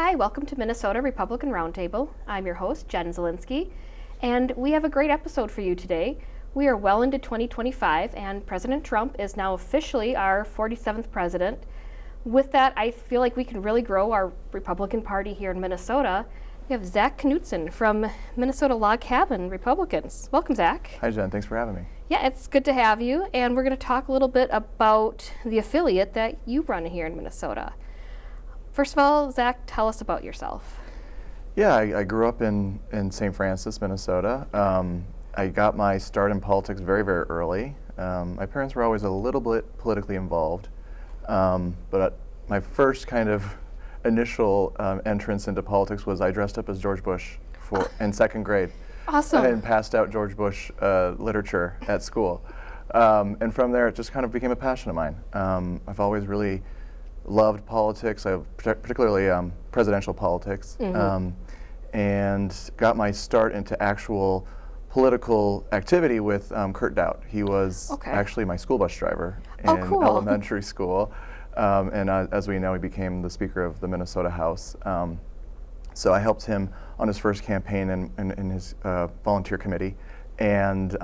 Hi, welcome to Minnesota Republican Roundtable. I'm your host, Jen Zielinski, and we have a great episode for you today. We are well into 2025, and President Trump is now officially our 47th president. With that, I feel like we can really grow our Republican Party here in Minnesota. We have Zach Knudson from Minnesota Log Cabin Republicans. Welcome, Zach. Hi, Jen. Thanks for having me. Yeah, it's good to have you, and we're going to talk a little bit about the affiliate that you run here in Minnesota. First of all, Zach, tell us about yourself. Yeah, I grew up in St. Francis, Minnesota. I got my start in politics very, very early. My parents were always a little bit politically involved, but my first kind of initial entrance into politics was I dressed up as George Bush in second grade. Awesome. And passed out George Bush literature at school. And from there, it just kind of became a passion of mine. I've always really loved politics, particularly presidential politics, and got my start into actual political activity with Kurt Dowd. He was actually my school bus driver in elementary school, and as we know, he became the Speaker of the Minnesota House. So I helped him on his first campaign in his volunteer committee, and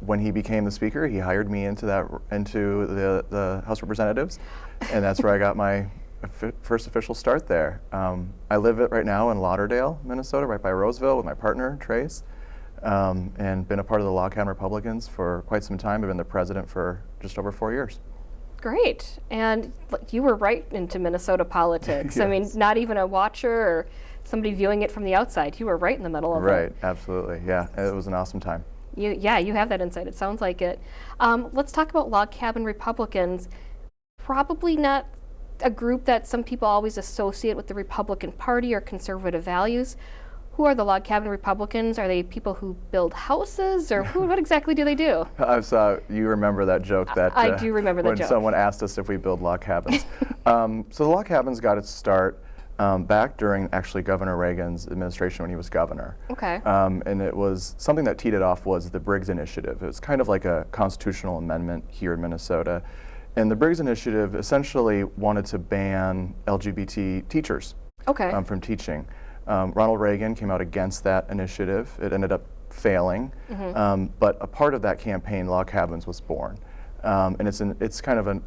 when he became the Speaker, he hired me into the House of Representatives, and that's where I got my first official start there. I live right now in Lauderdale, Minnesota, right by Roseville, with my partner Trace, and been a part of the Log Cabin Republicans for quite some time. I've been the president for just over 4 years. Great, and you were right into Minnesota politics. Yes. I mean, not even a watcher or somebody viewing it from the outside. You were right in the middle of it. Right, absolutely, yeah. It was an awesome time. You have that insight. It sounds like it. Let's talk about Log Cabin Republicans. Probably not a group that some people always associate with the Republican Party or conservative values. Who are the Log Cabin Republicans? Are they people who build houses, or what exactly do they do? You remember that joke that I do remember that when joke. Someone asked us if we build log cabins. So the log cabins got its start back during actually Governor Reagan's administration when he was governor. Okay. And it was something that teed it off was the Briggs Initiative. It was kind of like a constitutional amendment here in Minnesota. And the Briggs Initiative essentially wanted to ban LGBT teachers from teaching. Ronald Reagan came out against that initiative. It ended up failing, but a part of that campaign, Log Cabins, was born. And it's kind of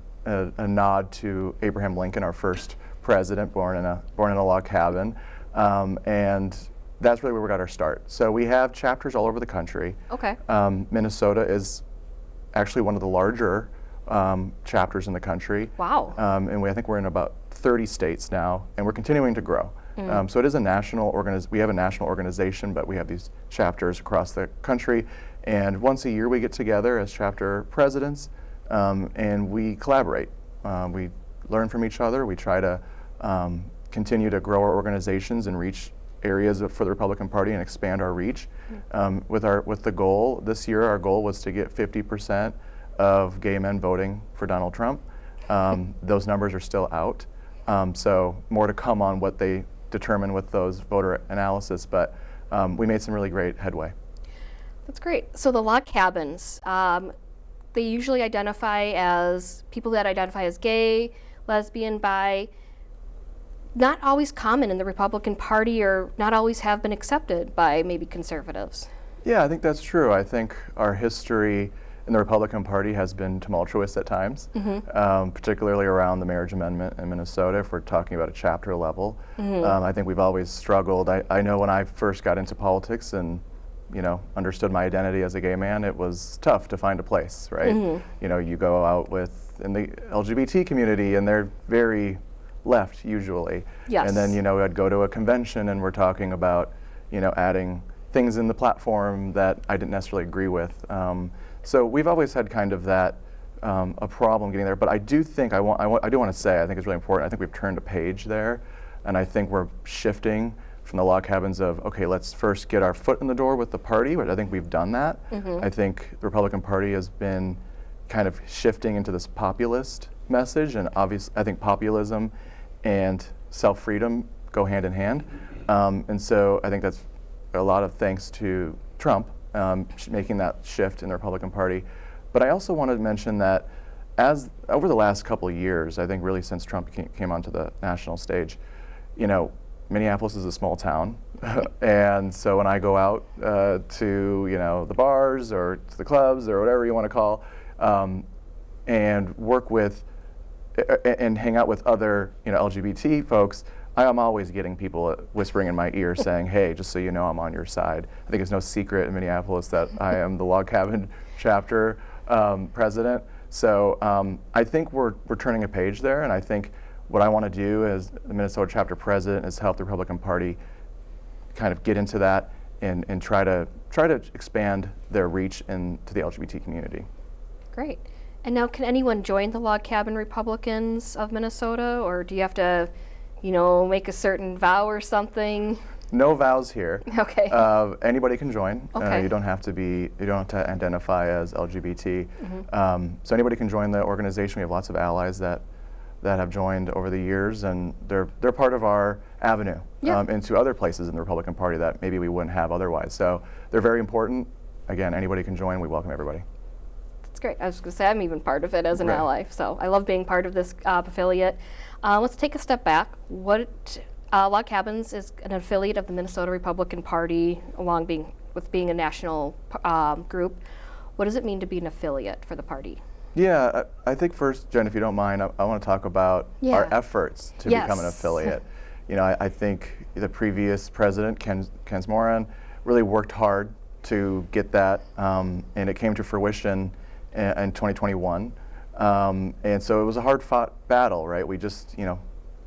a nod to Abraham Lincoln, our first president, born in a log cabin, and that's really where we got our start. So we have chapters all over the country. Okay. Minnesota is actually one of the larger chapters in the country. Wow. And I think we're in about 30 states now, and we're continuing to grow. So it is a national we have a national organization, but we have these chapters across the country, and once a year we get together as chapter presidents, and we collaborate. We learn from each other. We try to continue to grow our organizations and reach areas for the Republican Party and expand our reach. With the goal this year, our goal was to get 50% of gay men voting for Donald Trump. Those numbers are still out, so more to come on what they determine with those voter analysis. But we made some really great headway. That's great. So the log cabins, they usually identify as people that identify as gay, lesbian, bi. Not always common in the Republican Party, or not always have been accepted by maybe conservatives. Yeah, I think that's true. I think our history in the Republican Party has been tumultuous at times, particularly around the marriage amendment in Minnesota, if we're talking about a chapter level. I think we've always struggled. I know when I first got into politics and understood my identity as a gay man, it was tough to find a place, right? You go out in the LGBT community, and they're very left usually. Yes. And then, I'd go to a convention and we're talking about, adding things in the platform that I didn't necessarily agree with. So we've always had kind of that, a problem getting there. But I do think, I do want to say, I think it's really important. I think we've turned a page there, and I think we're shifting from the log cabins of, okay, let's first get our foot in the door with the party, which I think we've done that. I think the Republican Party has been kind of shifting into this populist message, and obviously I think populism and self-freedom go hand in hand. And so I think that's a lot of thanks to Trump making that shift in the Republican Party. But I also wanted to mention that over the last couple of years, I think really since Trump came onto the national stage, Minneapolis is a small town, and so when I go out to the bars or to the clubs or whatever you want to call, and work with and hang out with other LGBT folks, I am always getting people whispering in my ear saying, "Hey, just so you know, I'm on your side." I think it's no secret in Minneapolis that I am the Log Cabin chapter president. So I think we're turning a page there, and I think what I want to do as the Minnesota chapter president is help the Republican Party kind of get into that and try to expand their reach into the LGBT community. Great. And now, can anyone join the Log Cabin Republicans of Minnesota, or do you have to, make a certain vow or something? No vows here. Okay. Anybody can join. Okay. You don't have to identify as LGBT. So anybody can join the organization. We have lots of allies that have joined over the years, and they're part of our avenue into other places in the Republican Party that maybe we wouldn't have otherwise. So they're very important. Again, anybody can join. We welcome everybody. That's great. I was going to say, I'm even part of it as an Right. ally, so I love being part of this affiliate. Let's take a step back. Log Cabins is an affiliate of the Minnesota Republican Party, with being a national group. What does it mean to be an affiliate for the party? Yeah, I think first, Jen, if you don't mind, I want to talk about our efforts to become an affiliate. I think the previous president, Ken Moran, really worked hard to get that, and it came to fruition in 2021. And so it was a hard-fought battle, right? We just,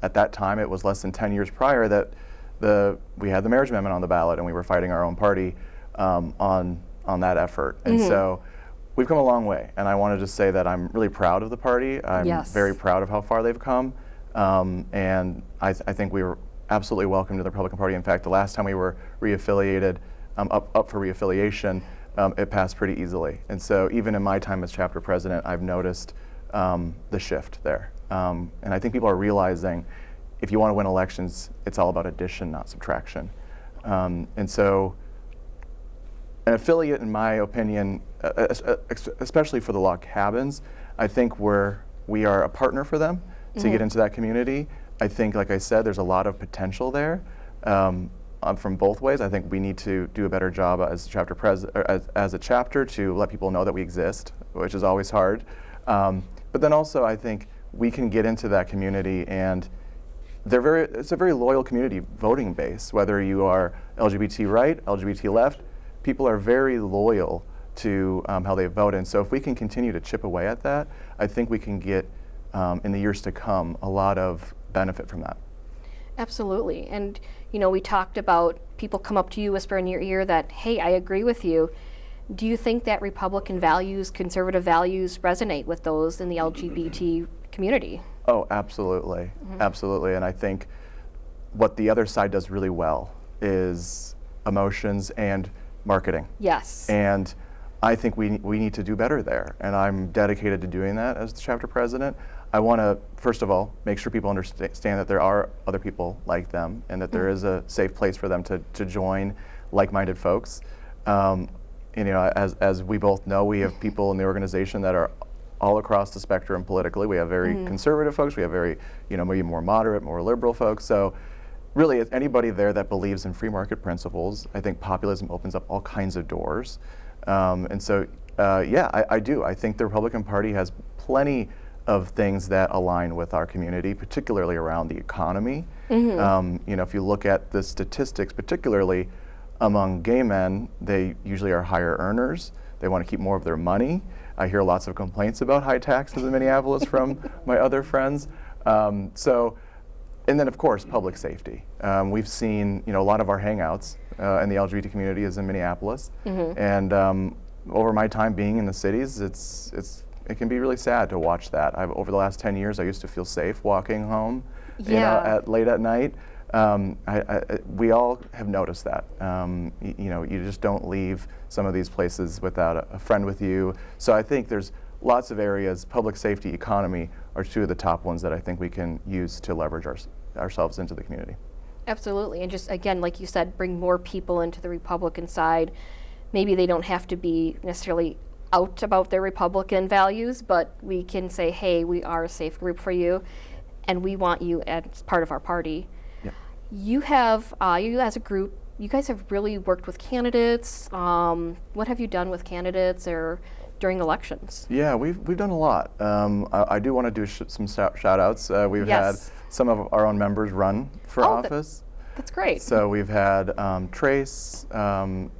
at that time, it was less than 10 years prior that we had the marriage amendment on the ballot, and we were fighting our own party on that effort. And so we've come a long way, and I want to just say that I'm really proud of the party. I'm very proud of how far they've come, and I think we were absolutely welcome to the Republican Party. In fact, the last time we were reaffiliated, up for reaffiliation, it passed pretty easily. And so even in my time as chapter president, I've noticed the shift there. And I think people are realizing if you want to win elections, it's all about addition, not subtraction. And so an affiliate, in my opinion, especially for the log cabins, I think we are a partner for them to get into that community. I think, like I said, there's a lot of potential there from both ways. I think we need to do a better job as a chapter to let people know that we exist, which is always hard. But then also, I think we can get into that community, and it's a very loyal community voting base. Whether you are LGBT right, LGBT left, people are very loyal to how they vote. And so if we can continue to chip away at that, I think we can get, in the years to come, a lot of benefit from that. Absolutely. And, we talked about people come up to you, whisper in your ear that, hey, I agree with you. Do you think that Republican values, conservative values resonate with those in the LGBT community? Oh, absolutely. Absolutely. And I think what the other side does really well is emotions and marketing. Yes. And I think we need to do better there. And I'm dedicated to doing that as the chapter president. I want to, first of all, make sure people understand that there are other people like them and that there is a safe place for them to join like-minded folks. As we both know, we have people in the organization that are all across the spectrum politically. We have very conservative folks. We have very, maybe more moderate, more liberal folks. So really, it's anybody there that believes in free market principles. I think populism opens up all kinds of doors. And so, I do. I think the Republican Party has plenty of things that align with our community, particularly around the economy. If you look at the statistics, particularly among gay men, they usually are higher earners. They want to keep more of their money. I hear lots of complaints about high taxes in Minneapolis from my other friends. And then of course, public safety. We've seen, a lot of our hangouts in the LGBT community is in Minneapolis. And over my time being in the cities, it can be really sad to watch that. Over the last 10 years, I used to feel safe walking home, late at night. We all have noticed that. You just don't leave some of these places without a friend with you. So I think there's lots of areas. Public safety, economy are two of the top ones that I think we can use to leverage ourselves into the community. Absolutely. And just, again, like you said, bring more people into the Republican side. Maybe they don't have to be necessarily out about their Republican values, but we can say, hey, we are a safe group for you, and we want you as part of our party. You have, you as a group, you guys have really worked with candidates. What have you done with candidates or during elections? Yeah, we've done a lot. I do want to do some shout outs. We've had Yes. some of our own members run for Oh, office. That's great. So we've had Trace,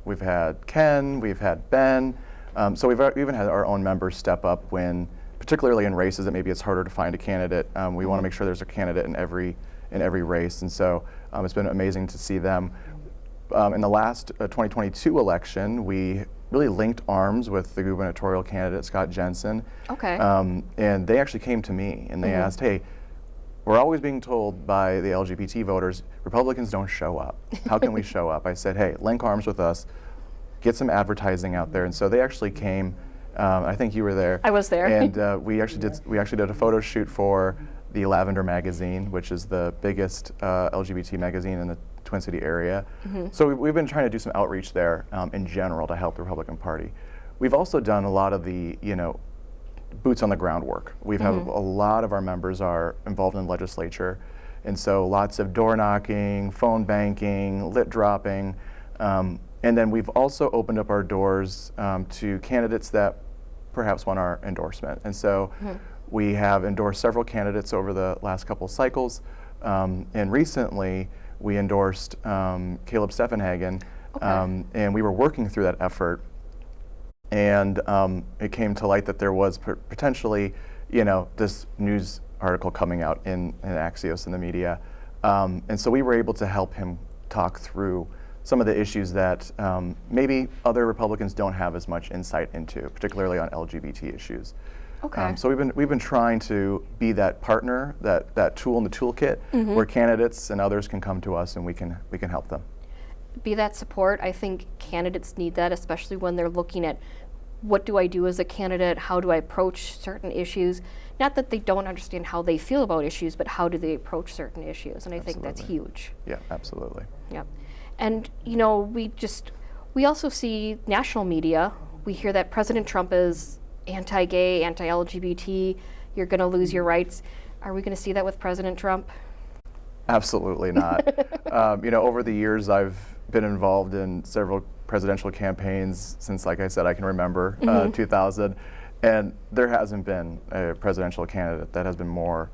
we've had Ken, we've had Ben. So we've even had our own members step up when, particularly in races that maybe it's harder to find a candidate. We want to make sure there's a candidate in every race, and so it's been amazing to see them. In the last 2022 election, we really linked arms with the gubernatorial candidate, Scott Jensen. Okay. And they actually came to me and they asked, hey, we're always being told by the LGBT voters, Republicans don't show up. How can we show up? I said, hey, link arms with us, get some advertising out there. And so they actually came. I think you were there. I was there. And we actually did a photo shoot for the Lavender magazine, which is the biggest LGBT magazine in the Twin City area. So we've been trying to do some outreach there in general to help the Republican Party. We've also done a lot of the, boots on the ground work. We've had a lot of our members are involved in the legislature, and so lots of door knocking, phone banking, lit dropping, and then we've also opened up our doors to candidates that perhaps want our endorsement. And so we have endorsed several candidates over the last couple cycles, and recently we endorsed Caleb Steffenhagen, and we were working through that effort. And it came to light that there was potentially, this news article coming out in Axios in the media. And so we were able to help him talk through some of the issues that maybe other Republicans don't have as much insight into, particularly on LGBT issues. Okay. So we've been trying to be that partner, that tool in the toolkit, where candidates and others can come to us and we can help them. Be that support. I think candidates need that, especially when they're looking at what do I do as a candidate, how do I approach certain issues. Not that they don't understand how they feel about issues, but how do they approach certain issues, and I think that's huge. Yeah, absolutely. Yeah. And we also see national media, we hear that President Trump is anti-gay, anti-LGBT, you're going to lose your rights. Are we going to see that with President Trump? Absolutely not. Over the years, I've been involved in several presidential campaigns since, like I said, I can remember 2000, and there hasn't been a presidential candidate that has been more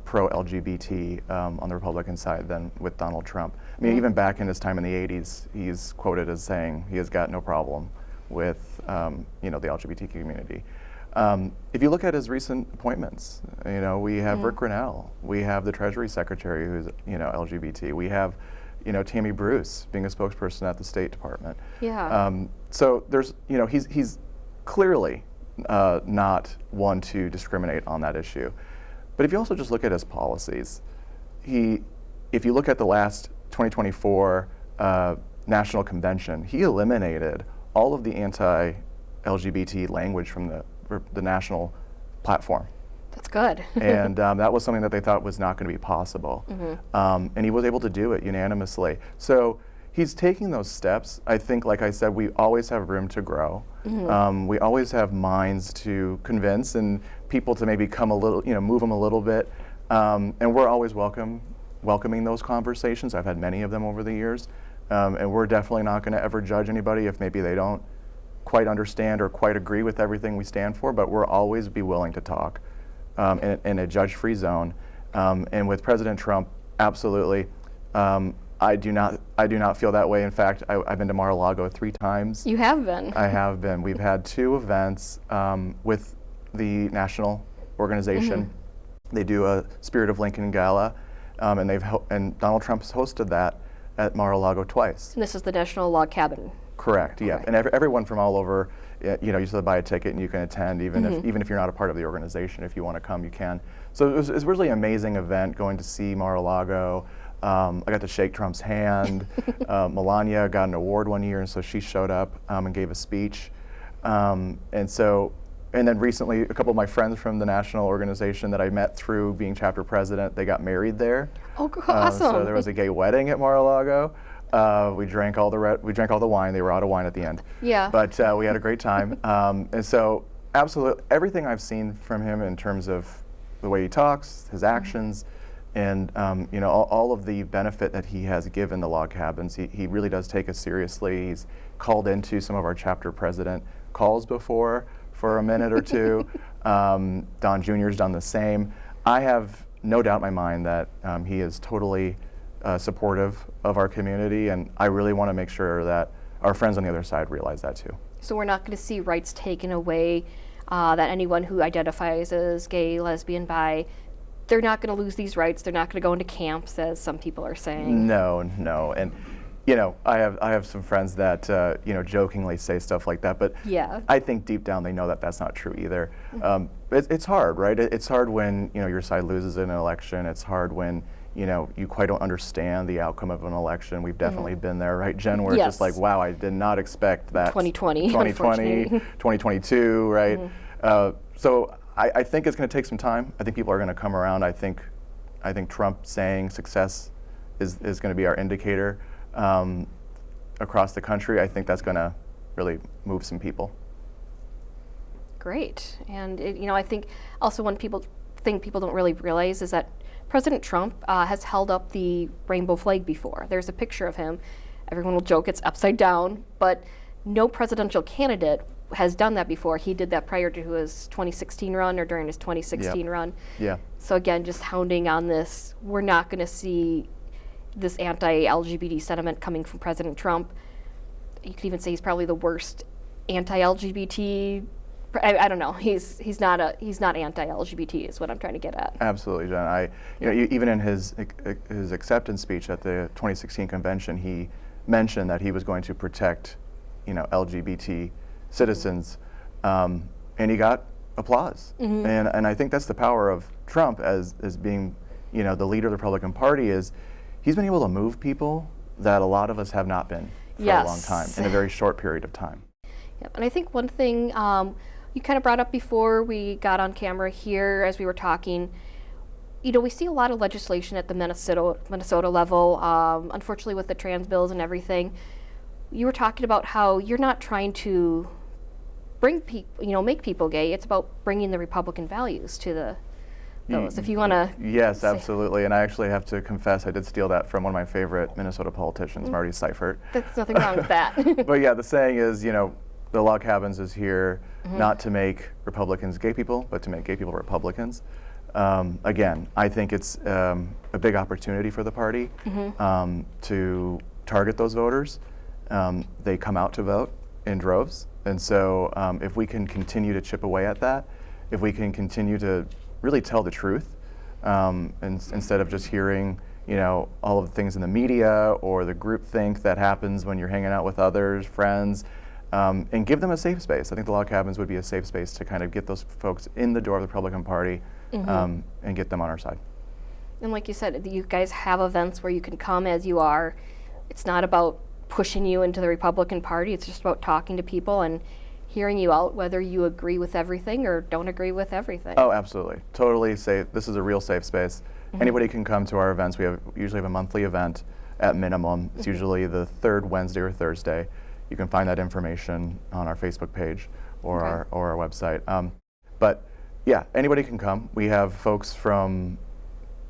pro-LGBT on the Republican side than with Donald Trump. I mean, even back in his time in the 80s, he's quoted as saying he has got no problem with the LGBT community. If you look at his recent appointments, we have Rick Grinnell, we have the Treasury Secretary who's LGBT, we have Tammy Bruce being a spokesperson at the State Department. Yeah. So there's he's clearly not one to discriminate on that issue. But if you also just look at his policies, if you look at the last 2024 National Convention, he eliminated all of the anti-LGBT language from the national platform. That's good. And that was something that they thought was not going to be possible. And he was able to do it unanimously. So he's taking those steps. I think, like I said, we always have room to grow. We always have minds to convince and people to maybe come a little, move them a little bit. And we're always welcoming those conversations. I've had many of them over the years. And we're definitely not going to ever judge anybody if maybe they don't quite understand or quite agree with everything we stand for, but we'll always be willing to talk in a judge-free zone. And with President Trump, absolutely. I do not feel that way. In fact, I've been to Mar-a-Lago 3 times. You have been. I have been. We've had 2 events with the national organization. They do a Spirit of Lincoln Gala, and Donald Trump's hosted that at Mar-a-Lago twice. And this is the National Log Cabin. Correct. Yeah, Okay. and everyone from all over, you just have to buy a ticket and you can attend, even if you're not a part of the organization. If you want to come, you can. So it was really an amazing event going to see Mar-a-Lago. I got to shake Trump's hand. Melania got an award one year, and so she showed up and gave a speech. And then recently, a couple of my friends from the national organization that I met through being chapter president, they got married there. Oh, awesome! So there was a gay wedding at Mar-a-Lago. We drank all the wine. They were out of wine at the end. Yeah. But we had a great time. And so, absolutely, everything I've seen from him in terms of the way he talks, his actions, And you know, all of the benefit that he has given the log cabins, he really does take us seriously. He's called into some of our chapter president calls before for a minute or two. Don Jr.'s done the same. I have no doubt in my mind that he is totally supportive of our community, and I really want to make sure that our friends on the other side realize that too. So we're not going to see rights taken away, that anyone who identifies as gay, lesbian, bi, they're not going to lose these rights. They're not going to go into camps, as some people are saying. No, and you know, I have some friends that you know, jokingly say stuff like that, but Yeah. I think deep down they know that that's not true either. It's hard, right? It's hard when, you know, your side loses in an election. It's hard when, you know, you quite don't understand the outcome of an election. We've definitely been there, right, Jen? Where it's just like, wow, I did not expect that. 2020, 2022, right? So I think it's going to take some time. I think people are going to come around. I think Trump saying success is going to be our indicator across the country. I think that's going to really move some people. Great. And you know, I think also one thing people don't really realize is that President Trump has held up the rainbow flag before. There's a picture of him. Everyone will joke it's upside down, but no presidential candidate has done that before. He did that prior to his 2016 run or during his 2016 run. Yeah. So again, just hounding on this, we're not going to see this anti-LGBT sentiment coming from President Trump. You could even say he's probably the worst anti-LGBT. I don't know. He's not anti-LGBT is what I'm trying to get at. Absolutely, Jen. You know, even in his acceptance speech at the 2016 convention, he mentioned that he was going to protect, you know, LGBT citizens, and he got applause. And I think that's the power of Trump as being, you know, the leader of the Republican Party, is he's been able to move people that a lot of us have not been for a long time in a very short period of time. Yep. And I think one thing you kind of brought up before we got on camera here as we were talking, you know, we see a lot of legislation at the Minnesota level, unfortunately with the trans bills and everything. You were talking about how you're not trying to bring people, you know, make people gay. It's about bringing the Republican values to those. If you want to. Yes, absolutely. And I actually have to confess, I did steal that from one of my favorite Minnesota politicians, Marty Seifert. There's nothing wrong with that. But yeah, the saying is, you know, the log cabins is here not to make Republicans gay people, but to make gay people Republicans. Again, I think it's a big opportunity for the party to target those voters. They come out to vote in droves. And so if we can continue to chip away at that, if we can continue to really tell the truth, and instead of just hearing, you know, all of the things in the media or the groupthink that happens when you're hanging out with others, friends, and give them a safe space. I think the log cabins would be a safe space to kind of get those folks in the door of the Republican Party and get them on our side. And like you said, you guys have events where you can come as you are. It's not about pushing you into the Republican Party. It's just about talking to people and hearing you out, whether you agree with everything or don't agree with everything. Oh, absolutely. Totally safe. This is a real safe space. Anybody can come to our events. We usually have a monthly event at minimum. It's usually the third Wednesday or Thursday. You can find that information on our Facebook page or our website. But yeah, anybody can come. We have folks from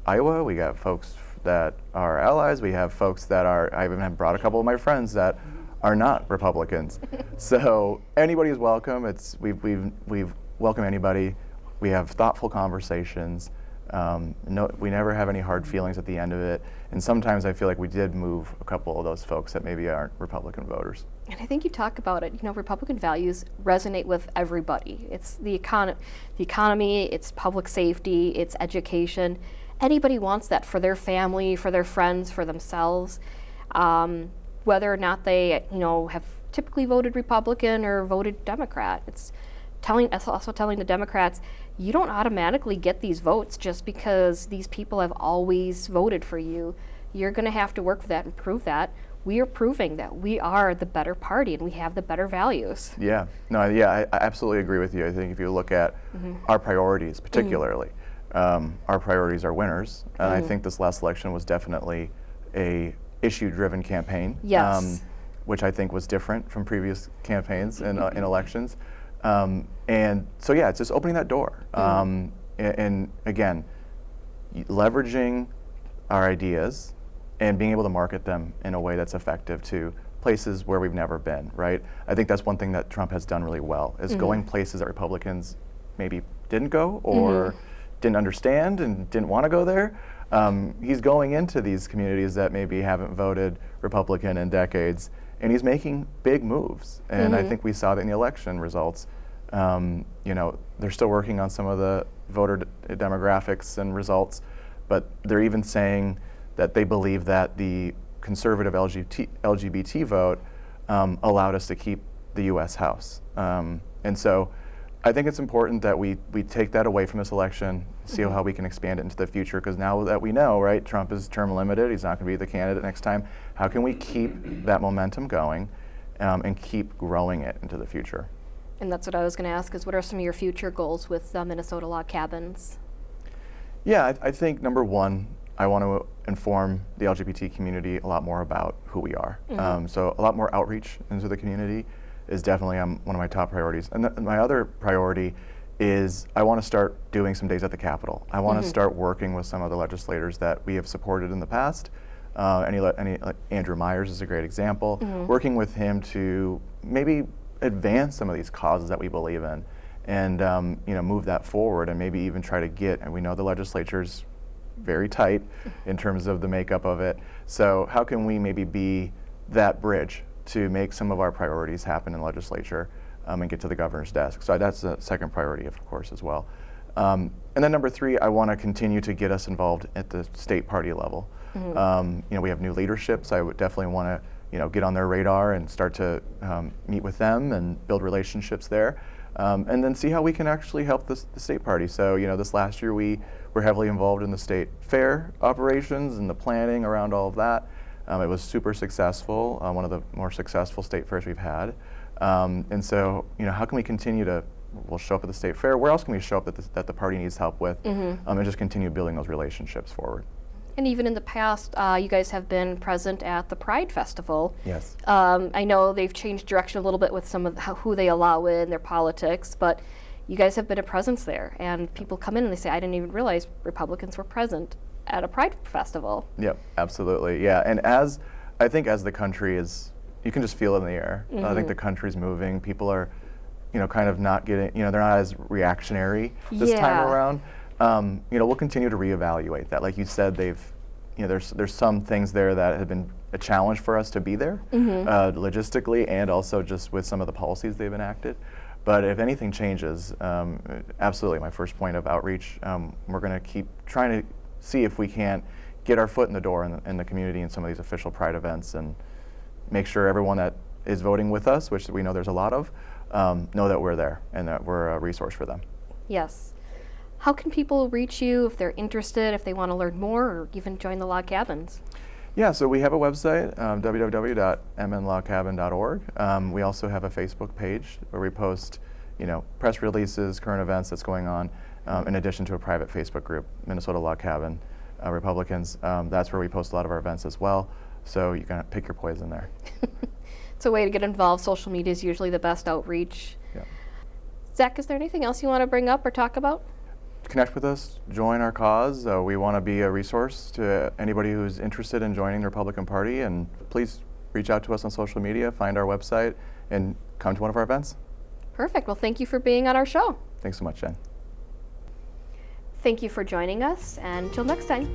Iowa. We have folks that are allies. We have folks that are, I even have brought a couple of my friends that are not Republicans. So anybody is welcome. We've welcomed anybody. We have thoughtful conversations. We never have any hard feelings at the end of it. And sometimes I feel like we did move a couple of those folks that maybe aren't Republican voters. And I think you talk about it, you know, Republican values resonate with everybody. It's the economy, it's public safety, it's education. Anybody wants that for their family, for their friends, for themselves. Whether or not they, you know, have typically voted Republican or voted Democrat. It's also telling the Democrats, you don't automatically get these votes just because these people have always voted for you. You're going to have to work for that and prove that. We are proving that we are the better party and we have the better values. Yeah, I absolutely agree with you. I think if you look at our priorities, particularly, our priorities are winners. And I think this last election was definitely a issue-driven campaign, which I think was different from previous campaigns in elections. And so, yeah, it's just opening that door. And again, leveraging our ideas and being able to market them in a way that's effective to places where we've never been, right? I think that's one thing that Trump has done really well, is going places that Republicans maybe didn't go or didn't understand and didn't want to go there. He's going into these communities that maybe haven't voted Republican in decades, and he's making big moves. And I think we saw that in the election results. They're still working on some of the voter demographics and results, but they're even saying that they believe that the conservative LGBT vote allowed us to keep the U.S. House. And so I think it's important that we take that away from this election, see how we can expand it into the future, because now that we know, right, Trump is term limited, he's not going to be the candidate next time, how can we keep that momentum going and keep growing it into the future? And that's what I was going to ask, is what are some of your future goals with Minnesota Log Cabins? Yeah, I think number one, I want to inform the LGBT community a lot more about who we are. So a lot more outreach into the community is definitely one of my top priorities. And my other priority is I want to start doing some days at the Capitol. I want to start working with some of the legislators that we have supported in the past. Like Andrew Myers is a great example. Working with him to maybe advance some of these causes that we believe in, and move that forward, and maybe even try to get. And we know the legislature's very tight in terms of the makeup of it. So how can we maybe be that bridge to make some of our priorities happen in the legislature and get to the governor's desk? So that's the second priority, of course, as well. And then number three, I want to continue to get us involved at the state party level. We have new leadership, so I would definitely want to get on their radar and start to meet with them and build relationships there. And then see how we can actually help the state party. So, this last year we were heavily involved in the state fair operations and the planning around all of that. It was super successful, one of the more successful state fairs we've had. And so, how can we continue to, we'll show up at the state fair, where else can we show up that the party needs help with, and just continue building those relationships forward. And even in the past, you guys have been present at the Pride Festival. Yes. I know they've changed direction a little bit with some of who they allow in their politics, but you guys have been a presence there. And people come in and they say, I didn't even realize Republicans were present at a Pride Festival. Yep, absolutely, yeah. And I think as the country is, you can just feel it in the air. I think the country's moving. People are, kind of not getting, they're not as reactionary this time around. We'll continue to reevaluate that. Like you said, there's some things there that have been a challenge for us to be there, logistically, and also just with some of the policies they've enacted. But if anything changes, absolutely, my first point of outreach, we're going to keep trying to see if we can't get our foot in the door in the community in some of these official Pride events, and make sure everyone that is voting with us, which we know there's a lot of, know that we're there and that we're a resource for them. Yes. How can people reach you if they're interested, if they want to learn more, or even join the log cabins? Yeah, so we have a website, www.mnlogcabin.org. We also have a Facebook page where we post, press releases, current events that's going on, in addition to a private Facebook group, Minnesota Log Cabin Republicans. That's where we post a lot of our events as well. So you can pick your poison there. It's a way to get involved. Social media is usually the best outreach. Yeah. Zach, is there anything else you want to bring up or talk about? Connect with us, join our cause. We want to be a resource to anybody who's interested in joining the Republican Party, and please reach out to us on social media, find our website, and come to one of our events. Perfect. Well, thank you for being on our show. Thanks so much, Jen. Thank you for joining us, and until next time.